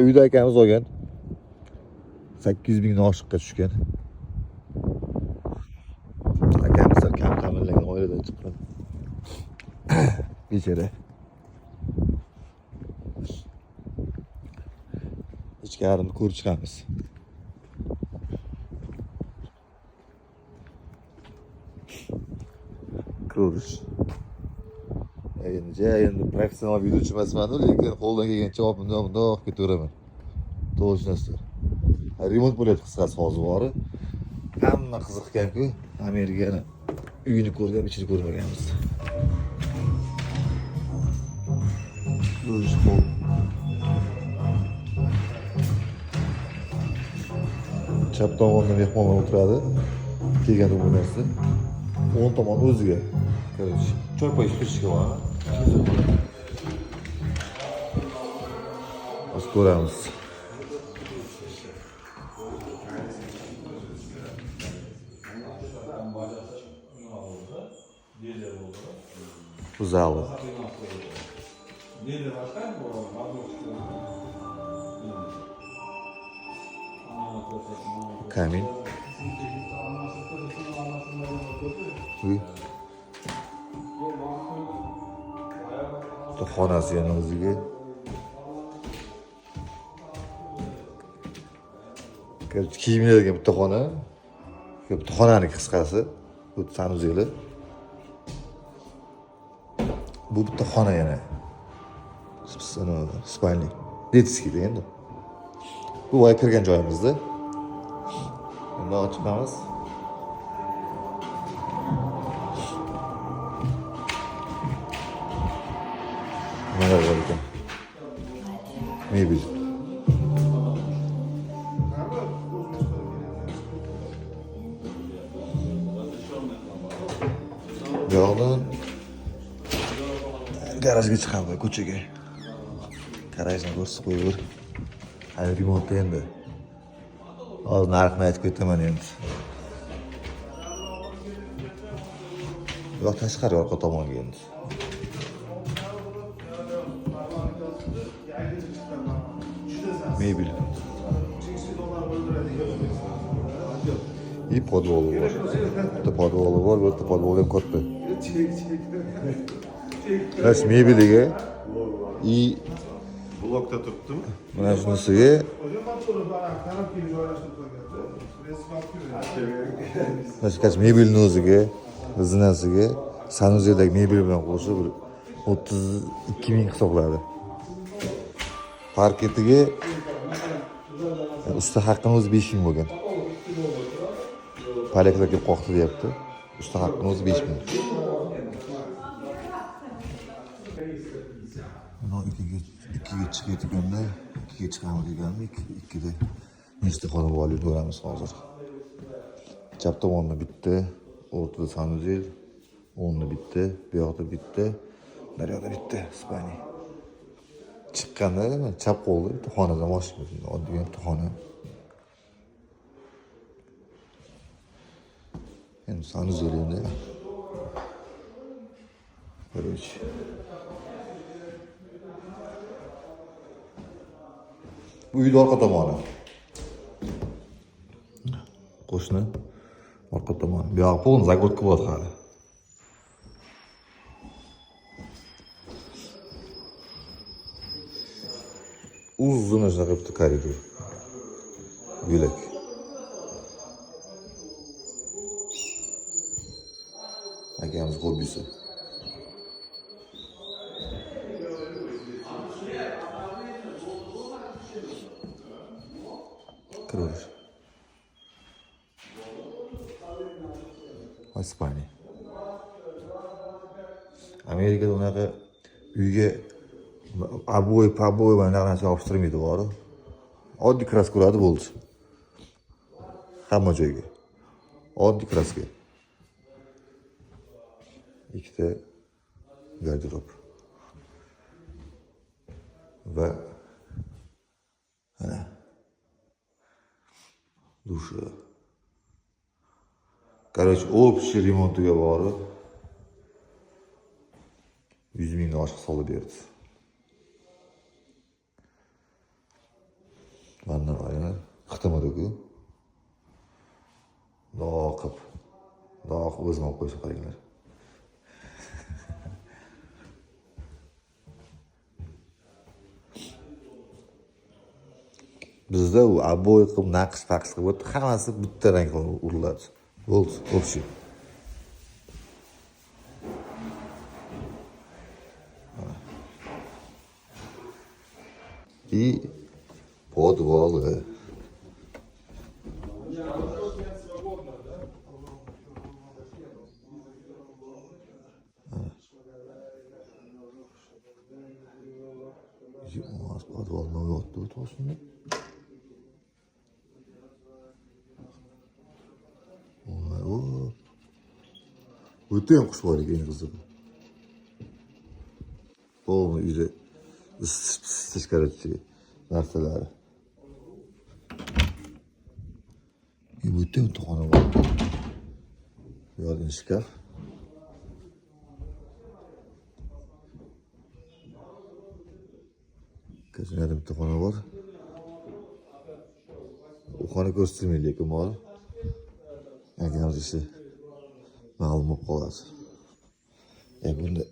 Uyda akamiz olgan. 800 ming oshiqqa tushgan. Akamiz kam ta'minlangan oiladan chiqqan. Bechara. İçkarini ko'rib chiqamiz. Ko'rish. Endi professional videochi emasman, lekin qo'ldan kelgancha bundoq ketaveraman. To'g'risini. Remont bo'lyapti qisqasi hozir bori. Hamma qiziqgan-ku, Amerikani uyini ko'rgan, ichini ko'rmaganmiz. Ko'rish qo'l. Chap tomonda mehmonlar o'tiradi. Kelganda bu narsa. O'ng tomon o'ziga. Короче, choy poy ichishga bor. Hozir ko'ramiz. Bu zali. Kamin. Uy. Xonasi yana o'ziga. Kiyimlarga bitta xona. Bitta xonani qisqasi. Bu sanuzeli. Bu bitta xona yana. Spalnik. Detskiy endi. Bu voy kirgan joyimizda. Endi ochamiz. Mana bu ekan. Mebel. Yo'qdan garajga chiqamiz, ko'chaga. Garajni ko'rsatib qo'yaver. Hali remontda endi. Hozir narxni aytib ketaman endi. Yo'q, tashqari orqa tomonga endi. Mebel. И подвал var. Bitta podvoli var, bitta podvol ham katta. Mana mebeliga и blokda turibdi. Mana shunisiga Mana mebelni o'ziga, zinasiga, sanuzeldagi mebel bilan qo'shib 32 ming hisobladi. Parketiga usta haqqini o'zi 5 ming bo'lgan. Palaklar kelib qoqdi deyapti. Usta haqqini o'zi 5 ming. Mana ikkiga chiqayotganda, ikkiga chiqamiz degandik. Ikkida nechta xona borligini ko'ramiz hozir. Chap tomonda bitta, o'rtada sanuzel, o'ngda bitta, bu yoqda bitta, bu yoqda bitta spalni. Chiqqanda chap qo'lda bitta xonadan boshqa oddiy bitta xona. Endi sanuzel endi. Короче. Bu uyning orqa tomoni. Qo'shni orqa tomoni. Bu yoq polni zagodka bo'ladi hali. Uzun shunaqa bitta koridor. Yo'lak. Akamiz hobbisi. Kiraver. Ispaniya. Amerikada unaqa uyga abo'y va narsa yopishtirmaydi bori. Oddiy kraska uradi bo'ldi. Hamma joyga. Oddiy kraska. Ikkita garderob. Va ana dushi. Короче, общий remontiga borib 100 mingdan oshiq solib berdi. Benden aynen. Kıtamadık. Daha kıp. Daha o'zim olib qo'ysa qaranglar. Bizda u обои qilib naqsh paqsh qilib o'tdi. Hammasi bitta rang qilib uriladi. Bo'ldi, общий. И подвалы. У нас подвал новый тут в основном. O'tayam qush bor ekan qizim. Polni uyda isitish kerakchi narsalari. Bu yerda bitta xona bor. Yordin shkaf. Yana bitta xona bor. U xona ko'rsatilmaydi lekin bor. Agar ishi ma'lum bo'lib qoladi. Bunda